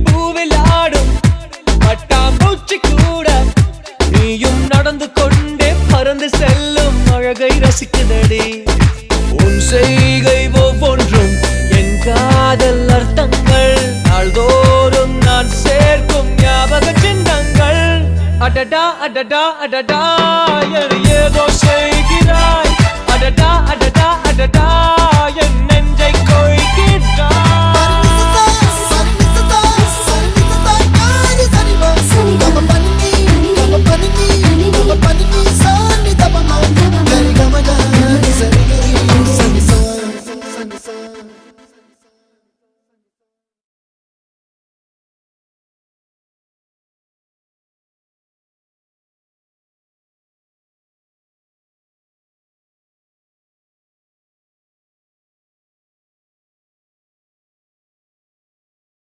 பூவில் ஆடும் பட்டாம்பூச்சி கூட நீயும் நடந்து கொண்டே பறந்து செல்லும் அழகை ரசிக்குதடி. உன் செய்கை ஒவ்வொன்றும் என் காதல் அர்த்தங்கள், நாள்தோறும் நான் சேர்க்கும் ஞாபக சின்னங்கள். அடடா அடடா அடடா ஏதோ செய்கிறாய், அடடா அடடா அடடா என் நெஞ்சை கொய்கிறாய்.